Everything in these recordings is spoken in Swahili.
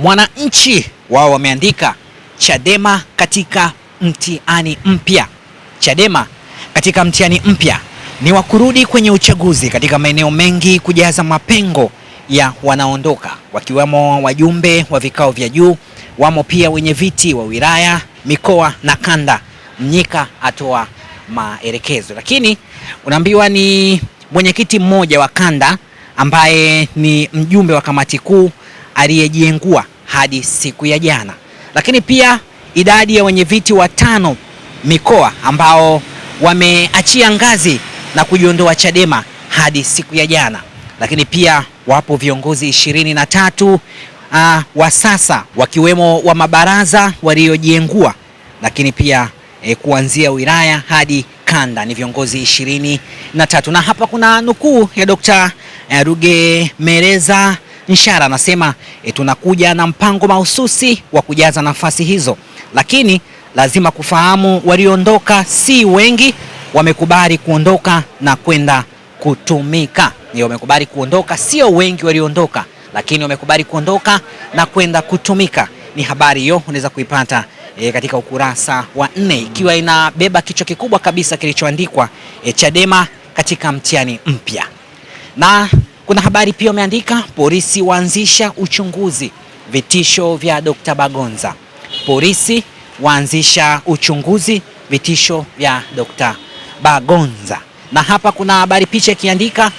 Mwananchi wao wameandika Chadema katika mtihani mpya. Chadema katika mtihani mpya ni wa kurudi kwenye uchaguzi katika maeneo mengi kujaza mapengo ya wanaondoka, wakiwemo wajumbe wa vikao vya juu, wamo pia wenye viti wa wilaya, mikoa na kanda. Mnyika atoa maelekezo, lakini unaambiwa ni mwenyekiti mmoja wa kanda ambaye ni mjumbe wa kamati kuu aliyejiengua hadi siku ya jana, lakini pia idadi ya wenye viti watano mikoa ambao wameachia ngazi na kujiondoa Chadema hadi siku ya jana, lakini pia wapo viongozi 23 wa sasa wakiwemo wa mabaraza waliojiengua, lakini pia kuanzia wilaya hadi kanda ni viongozi 23. Na hapa kuna nukuu ya Dr. Rugemeleza Nshara, anasema tunakuja na mpango mahususi wa kujaza nafasi hizo, lakini lazima kufahamu waliondoka si wengi, wamekubali kuondoka na kwenda kutumika. Ni wamekubali kuondoka, sio wengi waliondoka, lakini wamekubali kuondoka na kwenda kutumika. Ni habari hiyo unaweza kuipata katika ukurasa wa 4, ikiwa inabeba kichwa kikubwa kabisa kilichoandikwa Chadema katika mtihani mpya. Na kuna habari pia umeandika polisi waanzisha uchunguzi vitisho vya Dr. Bagonza. Polisi waanzisha uchunguzi vitisho vya Dr. Bagonza. Na hapa kuna habari picha ikiandika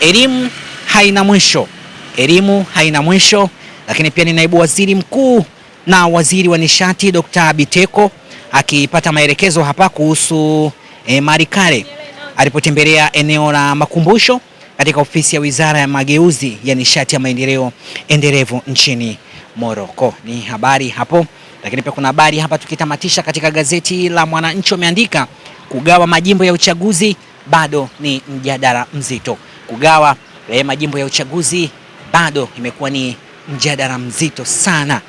elimu haina mwisho. Elimu haina mwisho, lakini pia ni naibu waziri mkuu na waziri wa nishati Dr. Biteko akipata maelekezo hapa kuhusu Marikale alipotembelea eneo la makumbusho katika ofisi ya Wizara ya Mageuzi ya Nishati ya Maendeleo Endelevu nchini Morocco. Ni habari hapo, lakini pia kuna habari hapa tukitamatisha katika gazeti la Mwananchi wameandika kugawa majimbo ya uchaguzi bado ni mjadala mzito. Kugawa majimbo ya uchaguzi bado imekuwa ni mjadala mzito sana.